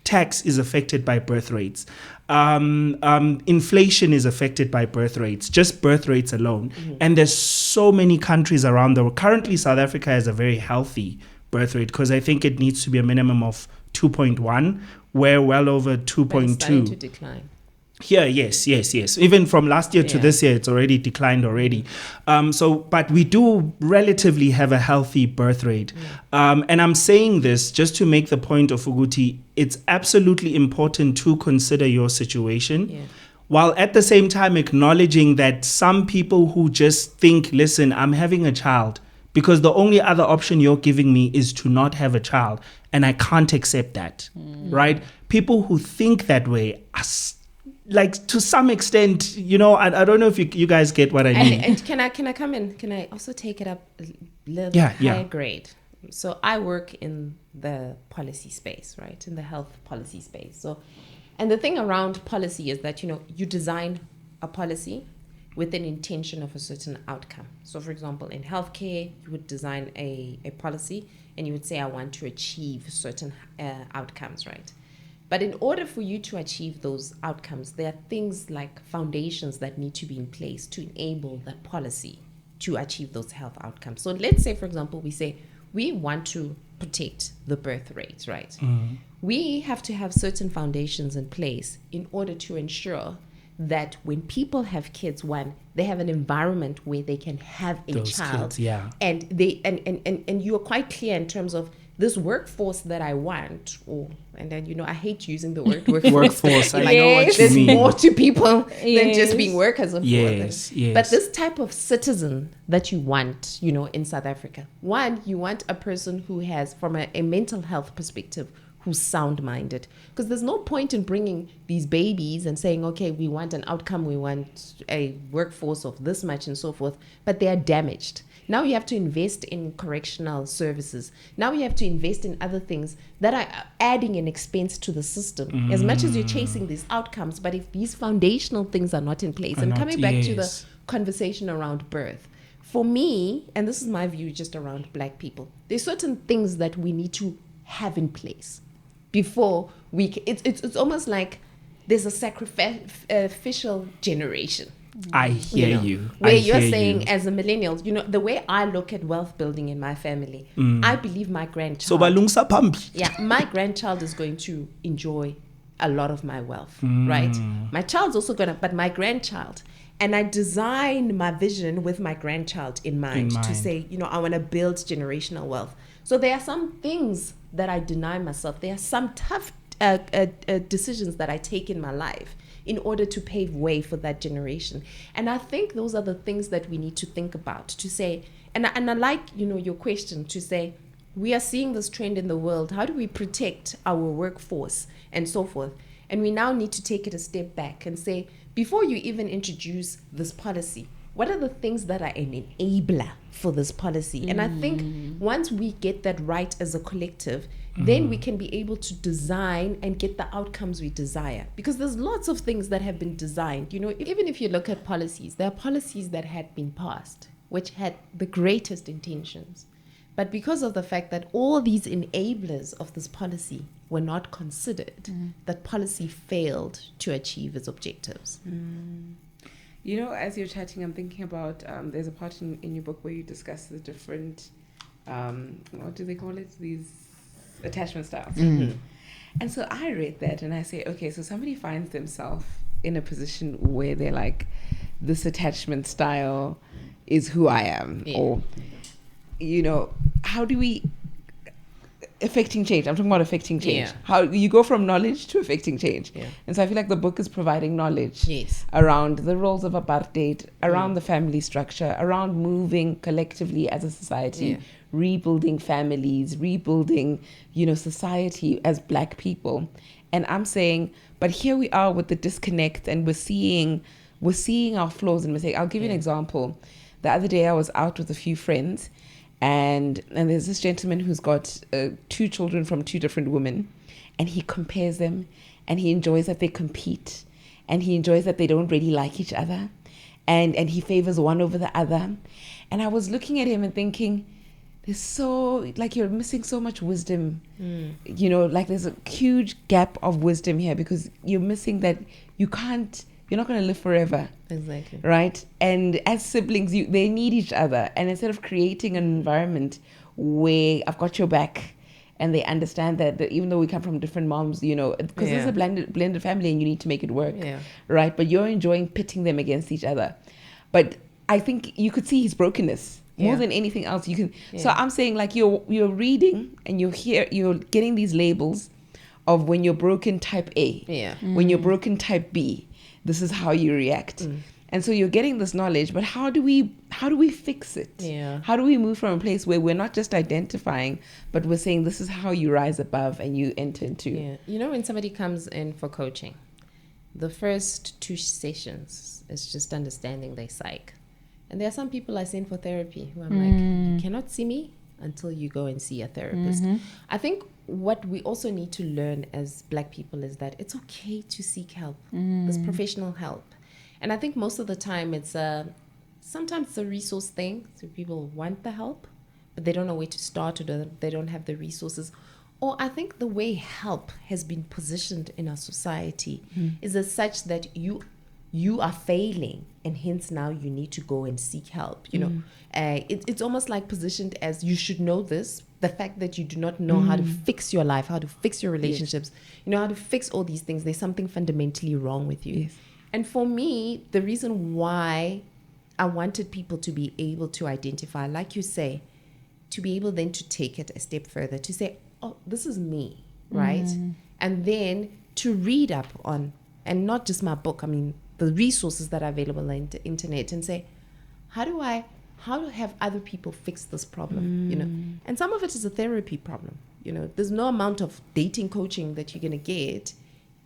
tax is affected by birth rates. Inflation is affected by birth rates, just birth rates alone. And there's so many countries around the world. Currently, South Africa has a very healthy birth rate, because I think it needs to be a minimum of 2.1. We're well over 2.2. But it's starting to decline. Here, yes. Even from last year to this year, it's already declined already. But we do relatively have a healthy birth rate. And I'm saying this just to make the point of Uguti, it's absolutely important to consider your situation. While at the same time acknowledging that some people who just think, listen, I'm having a child, because the only other option you're giving me is to not have a child, and I can't accept that, right? People who think that way, like to some extent, I don't know if you guys get what I mean. And can I come in? Can I also take it up a little higher grade? So I work in the policy space, right? In the health policy space. So, and the thing around policy is that, you design a policy with an intention of a certain outcome. So for example, in healthcare, you would design a policy and you would say, I want to achieve certain outcomes, right? But in order for you to achieve those outcomes, there are things like foundations that need to be in place to enable that policy to achieve those health outcomes. So let's say, for example, we say, we want to protect the birth rates, right? We have to have certain foundations in place in order to ensure that when people have kids, one, they have an environment where they can have a Those child. Kids, And they and you are quite clear in terms of this workforce that I want, and then I hate using the word workforce. I know what you There's mean. more to people than just being workers, of Yes. But this type of citizen that you want, in South Africa, one, you want a person who has, from a mental health perspective, who's sound-minded, because there's no point in bringing these babies and saying, okay, we want an outcome, we want a workforce of this much and so forth, but they are damaged. Now you have to invest in correctional services. Now you have to invest in other things that are adding an expense to the system. As much as you're chasing these outcomes, but if these foundational things are not in place, and coming back to the conversation around birth, for me, and this is my view just around Black people, there's certain things that we need to have in place before it's almost like there's a sacrificial generation. I hear you. Where you're saying, as a millennial, the way I look at wealth building in my family, I believe my grandchild. My grandchild is going to enjoy a lot of my wealth, right? My child's also but my grandchild. And I design my vision with my grandchild in mind. To say, I want to build generational wealth. So there are some things that I deny myself. There are some tough decisions that I take in my life in order to pave way for that generation. And I think those are the things that we need to think about, to say, and I like, your question, to say, we are seeing this trend in the world. How do we protect our workforce and so forth? And we now need to take it a step back and say, before you even introduce this policy, what are the things that are an enabler for this policy? And I think once we get that right as a collective, then we can be able to design and get the outcomes we desire. Because there's lots of things that have been designed. Even if you look at policies, there are policies that had been passed, which had the greatest intentions. But because of the fact that all these enablers of this policy were not considered, that policy failed to achieve its objectives. As you're chatting, I'm thinking about, there's a part in your book where you discuss the different, what do they call it? These attachment styles. And so I read that and I say, okay, so somebody finds themselves in a position where they're like, this attachment style is who I am. Or, how do we, affecting change. I'm talking about affecting change. Yeah. How you go from knowledge to affecting change. Yeah. And so I feel like the book is providing knowledge Yes. around the roles of apartheid, around the family structure, around moving collectively as a society, Yeah. rebuilding families, rebuilding, society as Black people. And I'm saying, but here we are with the disconnect, and we're seeing our flaws and mistakes. I'll give you an example. The other day I was out with a few friends, and there's this gentleman who's got 2 children from 2 different women, and he compares them, and he enjoys that they compete, and he enjoys that they don't really like each other, and he favors one over the other. And I was looking at him and thinking, there's so, like, you're missing so much wisdom. Like there's a huge gap of wisdom here, because you're missing that you're not going to live forever. Exactly. Right? And as siblings, they need each other. And instead of creating an environment where I've got your back, and they understand that even though we come from different moms, because this is a blended family and you need to make it work. Yeah. Right? But you're enjoying pitting them against each other. But I think you could see his brokenness more than anything else. You can. Yeah. So I'm saying, like, you're reading and you're getting these labels of when you're broken type A. Yeah. When you're broken type B. This is how you react. And so you're getting this knowledge, but how do we fix it? Yeah. How do we move from a place where we're not just identifying, but we're saying this is how you rise above and you enter into? Yeah. When somebody comes in for coaching, the first 2 sessions is just understanding their psyche. And there are some people I send for therapy who I'm like, you cannot see me until you go and see a therapist. I think what we also need to learn as Black people is that it's okay to seek help, this professional help. And I think most of the time it's sometimes it's a resource thing. So people want the help, but they don't know where to start, or they don't have the resources. Or I think the way help has been positioned in our society is as such that you are failing, and hence now you need to go and seek help. It's almost like positioned as you should know this. The fact that you do not know how to fix your life, how to fix your relationships, how to fix all these things, there's something fundamentally wrong with you. Yes. And for me, the reason why I wanted people to be able to identify, like you say, to be able then to take it a step further, to say, oh, this is me, right? And then to read up on, and not just my book, I mean, the resources that are available on the internet, and say, how do have other people fix this problem? And some of it is a therapy problem. There's no amount of dating coaching that you're going to get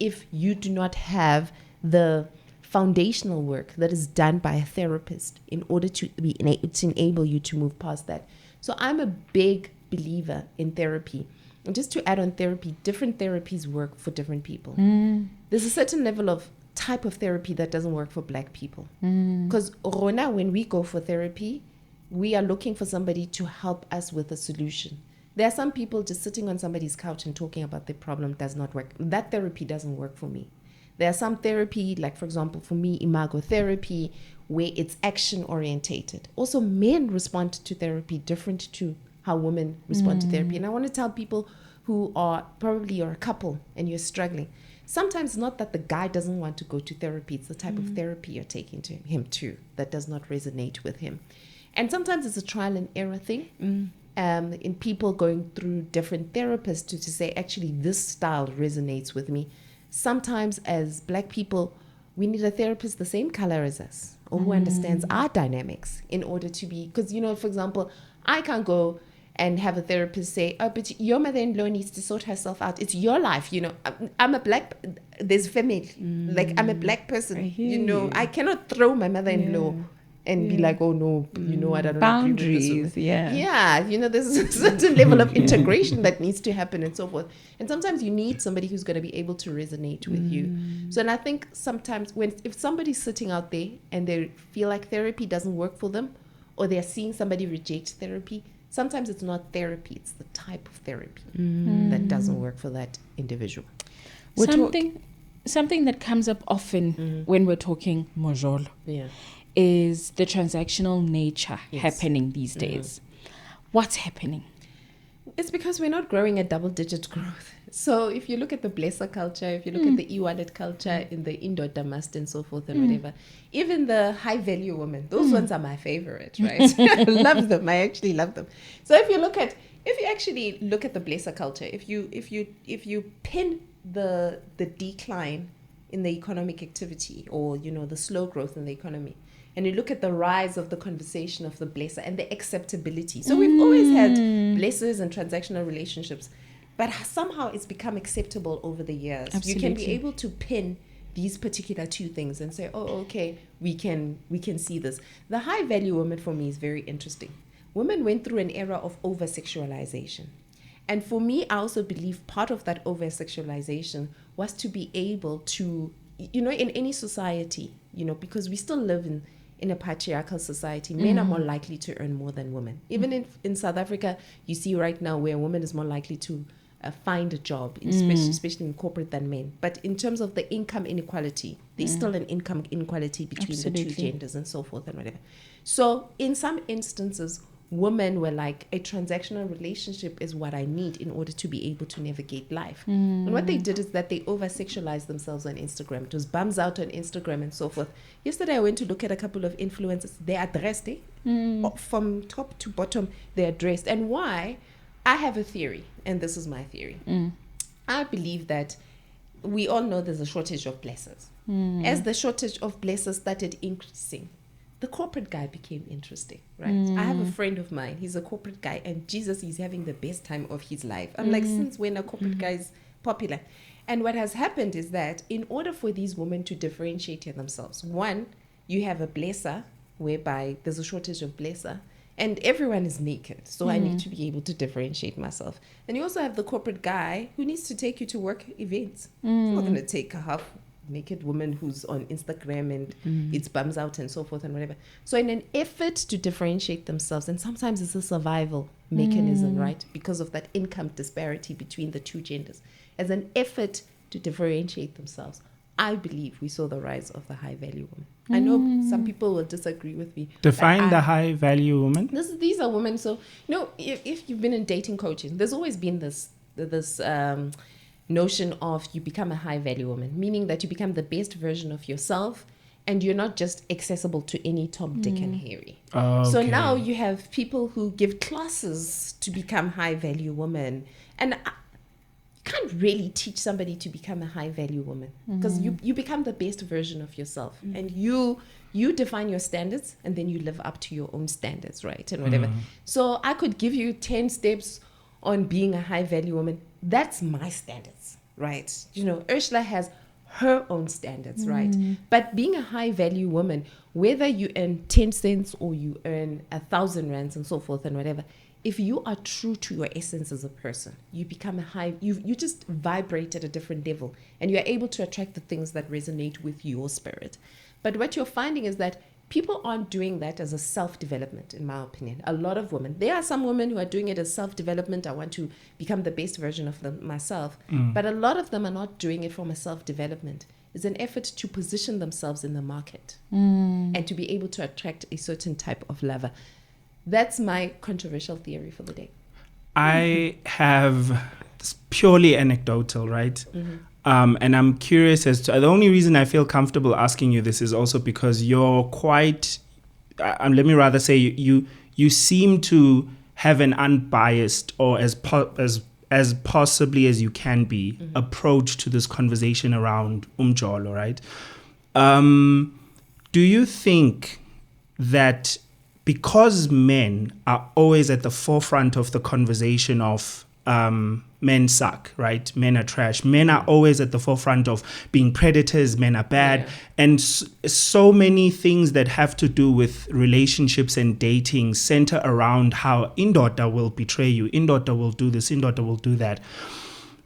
if you do not have the foundational work that is done by a therapist in order to enable you to move past that. So I'm a big believer in therapy. And just to add on therapy, different therapies work for different people. There's a certain level of type of therapy that doesn't work for Black people. Because when we go for therapy, we are looking for somebody to help us with a solution. There are some people just sitting on somebody's couch and talking about their problem does not work. That therapy doesn't work for me. There are some therapy, like for example, for me, imago therapy, where it's action orientated. Also, men respond to therapy different to how women respond to therapy. And I want to tell people who are probably you're a couple and you're struggling. Sometimes not that the guy doesn't want to go to therapy. It's the type of therapy you're taking to him too that does not resonate with him. And sometimes it's a trial and error thing. In people going through different therapists to say, actually, this style resonates with me. Sometimes as Black people, we need a therapist the same color as us, or who understands our dynamics in order to be, because, for example, I can't go and have a therapist say, oh, but your mother-in-law needs to sort herself out. It's your life, I'm a Black, there's family. Like, I'm a Black person, I cannot throw my mother-in-law and be like, oh no, I don't boundaries, agree with this. There's a certain level of integration that needs to happen and so forth. And sometimes you need somebody who's going to be able to resonate with you. So, and I think sometimes if somebody's sitting out there and they feel like therapy doesn't work for them, or they're seeing somebody reject therapy, sometimes it's not therapy, it's the type of therapy that doesn't work for that individual. Something that comes up often when we're talking Mjolo is the transactional nature happening these days. What's happening? It's because we're not growing at double-digit growth. So if you look at the blesser culture, if you look at the e-wallet culture, in the Indoda must and so forth and whatever, even the high-value women, those ones are my favorite, right? I love them. I actually love them. So if you look at if you actually look at the blesser culture, if you pin the decline in the economic activity, or the slow growth in the economy, and you look at the rise of the conversation of the blesser and the acceptability. So we've always had blessers and transactional relationships, but somehow it's become acceptable over the years. Absolutely. You can be able to pin these particular two things and say, oh, okay, we can see this. The high value woman for me is very interesting. Women went through an era of over-sexualization. And for me, I also believe part of that over-sexualization was to be able to, in any society, because we still live in a patriarchal society, men are more likely to earn more than women. Even in South Africa, you see right now where a woman is more likely to find a job, especially in corporate, than men. But in terms of the income inequality, there's still an income inequality between the two genders and so forth and whatever. So in some instances, women were like, a transactional relationship is what I need in order to be able to navigate life. And what they did is that they over-sexualized themselves on Instagram. It was bums out on Instagram and so forth. Yesterday, I went to look at a couple of influencers. They are dressed, from top to bottom, they are dressed. And why? I have a theory, and this is my theory. I believe that we all know there's a shortage of blessers. As the shortage of blessers started increasing, the corporate guy became interesting, right? I have a friend of mine. He's a corporate guy, and Jesus, he's having the best time of his life. I'm like, since when a corporate guy is popular? And what has happened is that in order for these women to differentiate themselves, one, you have a blesser, whereby there's a shortage of blesser, and everyone is naked. So I need to be able to differentiate myself. And you also have the corporate guy who needs to take you to work events. He's not going to take a half naked woman who's on Instagram and it's bums out and so forth and whatever. So in an effort to differentiate themselves, and sometimes it's a survival mechanism, right? Because of that income disparity between the two genders. As an effort to differentiate themselves, I believe we saw the rise of the high value woman. I know some people will disagree with me. Define the high value woman. These are women. So, if you've been in dating coaching, there's always been this notion of you become a high value woman, meaning that you become the best version of yourself, and you're not just accessible to any Tom, Dick, and Harry. Okay. So now you have people who give classes to become high value women, and you can't really teach somebody to become a high value woman, because you become the best version of yourself, and you define your standards, and then you live up to your own standards, right? And whatever. So I could give you 10 steps on being a high value woman. That's my standards, right? Ursula has her own standards, right? But being a high value woman, whether you earn 10 cents or you earn 1,000 rands and so forth and whatever, if you are true to your essence as a person, you become you just vibrate at a different level, and you're able to attract the things that resonate with your spirit. But what you're finding is that people aren't doing that as a self-development, in my opinion. A lot of women. There are some women who are doing it as self-development. I want to become the best version of myself. But a lot of them are not doing it from a self-development. It's an effort to position themselves in the market and to be able to attract a certain type of lover. That's my controversial theory for the day. I have, it's purely anecdotal, right? And I'm curious as to, the only reason I feel comfortable asking you this is also because you're quite, let me rather say you seem to have an unbiased, or as possibly as you can be, approach to this conversation around Mjolo, right? Do you think that because men are always at the forefront of the conversation of men suck, right? Men are trash. Men are always at the forefront of being predators. Men are bad. And so many things that have to do with relationships and dating center around how indoda will betray you, indoda will do this, indoda will do that,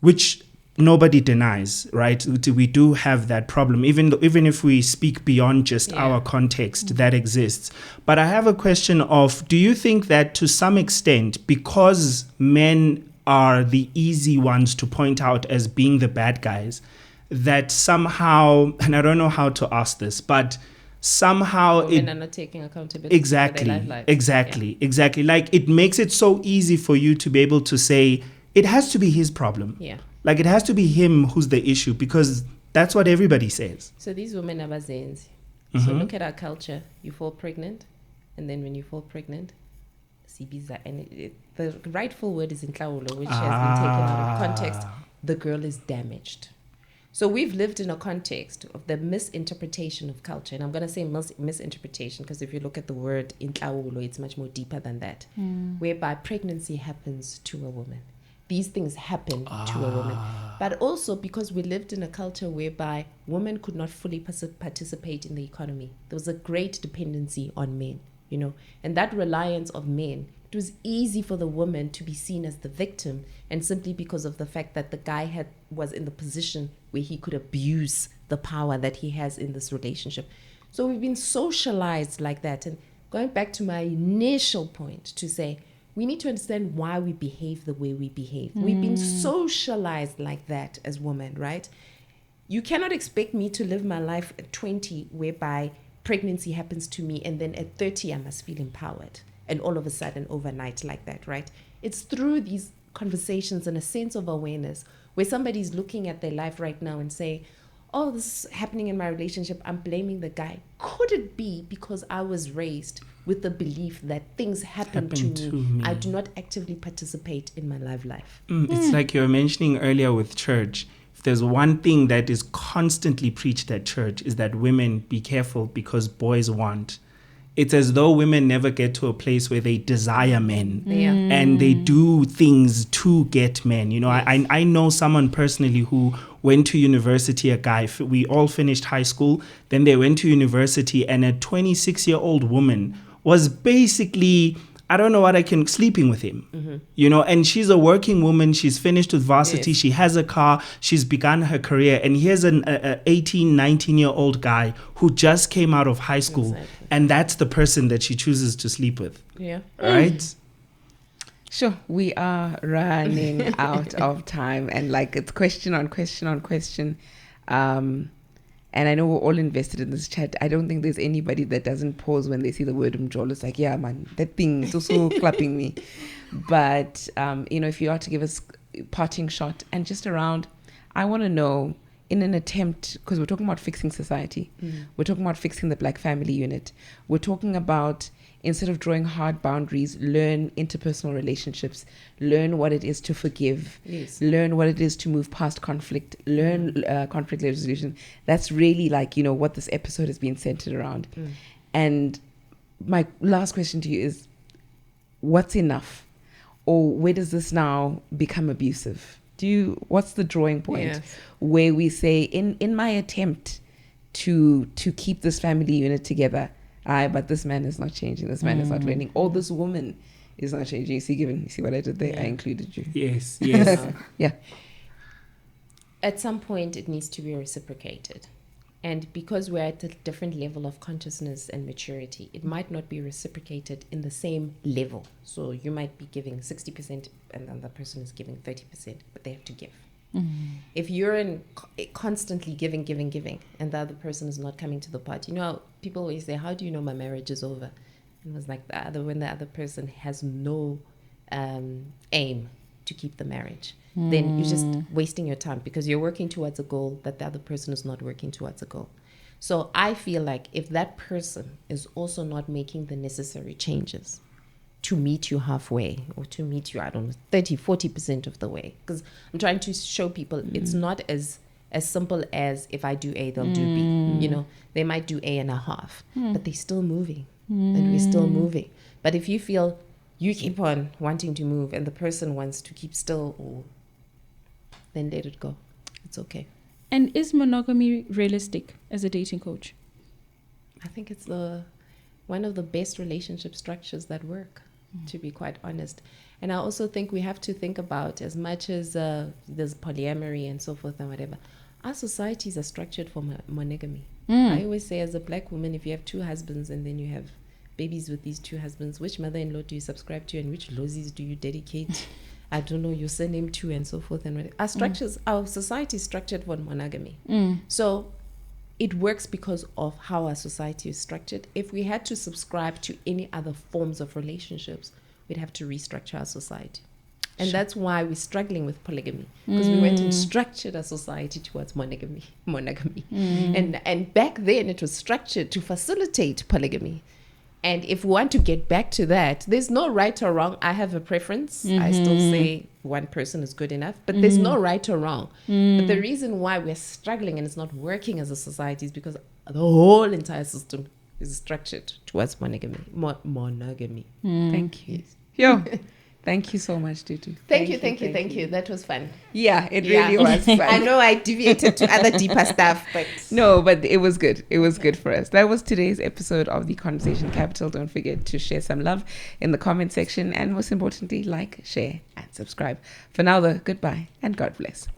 which nobody denies, right? We do have that problem, even if we speak beyond just our context, that exists. But I have a question of, do you think that to some extent, because men are the easy ones to point out as being the bad guys, that somehow, and I don't know how to ask this, but somehow women are not taking accountability for their lives. Exactly. Like, it makes it so easy for you to be able to say, it has to be his problem. Like, it has to be him who's the issue, because that's what everybody says. So these women are bazenzi. So look at our culture. You fall pregnant, and then when you fall pregnant, Sibiza, and the rightful word is intlawulo, which has been taken out of context. The girl is damaged. So we've lived in a context of the misinterpretation of culture. And I'm going to say misinterpretation because if you look at the word intlawulo, it's much more deeper than that. Whereby pregnancy happens to a woman. These things happen to a woman. But also because we lived in a culture whereby women could not fully participate in the economy. There was a great dependency on men, you know. And that reliance of men, it was easy for the woman to be seen as the victim, and simply because of the fact that the guy was in the position where he could abuse the power that he has in this relationship. So we've been socialized like that. And going back to my initial point to say, we need to understand why we behave the way we behave. We've been socialized like that as women, right? You cannot expect me to live my life at 20 whereby pregnancy happens to me, and then at 30 I must feel empowered. And all of a sudden, overnight like that, right? It's through these conversations and a sense of awareness where somebody's looking at their life right now and saying, oh, this is happening in my relationship, I'm blaming the guy. Could it be because I was raised with the belief that things happen to me? I do not actively participate in my life. It's like you were mentioning earlier with church. If there's one thing that is constantly preached at church is that women be careful because boys want. It's as though women never get to a place where they desire men and they do things to get men. You know, I know someone personally who went to university, a guy, we all finished high school, then they went to university, and a 26-year-old woman was basically, I don't know what sleeping with him, you know, and she's a working woman. She's finished with varsity. She has a car. She's begun her career. And here's an 18, 19-year-old guy who just came out of high school. Exactly. And that's the person that she chooses to sleep with. Yeah. Right? Sure. We are running out of time. And like it's question on question on question. And I know we're all invested in this chat. I don't think there's anybody that doesn't pause when they see the word Mjolo. It's like, yeah, man, that thing is also clapping me. But, you know, if you are to give us a parting shot and just around, I want to know, in an attempt, because we're talking about fixing society. We're talking about fixing the Black family unit. We're talking about, instead of drawing hard boundaries, learn interpersonal relationships, learn what it is to forgive, learn what it is to move past conflict, learn conflict resolution. That's really like, you know, what this episode has been centered around. And my last question to you is, what's enough? Or where does this now become abusive? What's the drawing point where we say, in my attempt to keep this family unit together, but this man is not changing, this man is not learning, or this woman is not changing. You see what I did there? I included you. Yes. Yeah. At some point, it needs to be reciprocated. And because we're at a different level of consciousness and maturity, it might not be reciprocated in the same level. So you might be giving 60% and the other person is giving 30%, but they have to give. If you're constantly giving, and the other person is not coming to the party, you know, people always say, how do you know my marriage is over? And it was like when the other person has no aim to keep the marriage, then you're just wasting your time because you're working towards a goal that the other person is not working towards a goal. So I feel like if that person is also not making the necessary changes to meet you halfway, or to meet you, 30-40% of the way, because I'm trying to show people it's not as simple as if I do A, they'll do B. You know, they might do A and a half, but they're still moving, and we're still moving. But if you feel you keep on wanting to move and the person wants to keep still, then let it go. It's okay. And is monogamy realistic as a dating coach? I think it's one of the best relationship structures that work, to be quite honest. And I also think we have to think about, as much as there's polyamory and so forth and whatever, our societies are structured for monogamy. I always say, as a Black woman, if you have two husbands and then you have babies with these two husbands, which mother-in-law do you subscribe to and which lozis do you dedicate I don't know, your surname to, and so forth and whatever. Our society is structured for monogamy. So it works because of how our society is structured. If we had to subscribe to any other forms of relationships, we'd have to restructure our society. And that's why we're struggling with polygamy, because we went and structured our society towards monogamy. And back then it was structured to facilitate polygamy. And if we want to get back to that, there's no right or wrong. I have a preference. I still say one person is good enough, but there's no right or wrong. But the reason why we're struggling and it's not working as a society is because the whole entire system is structured towards monogamy. Monogamy. Thank you. Yes. Yo, thank you so much, Tutu. Thank you. That was fun. Yeah, it really was fun. I know I deviated to other deeper stuff, but No, but it was good. It was good for us. That was today's episode of The Conversation Capital. Don't forget to share some love in the comment section, and most importantly, like, share, and subscribe. For now, though, goodbye and God bless.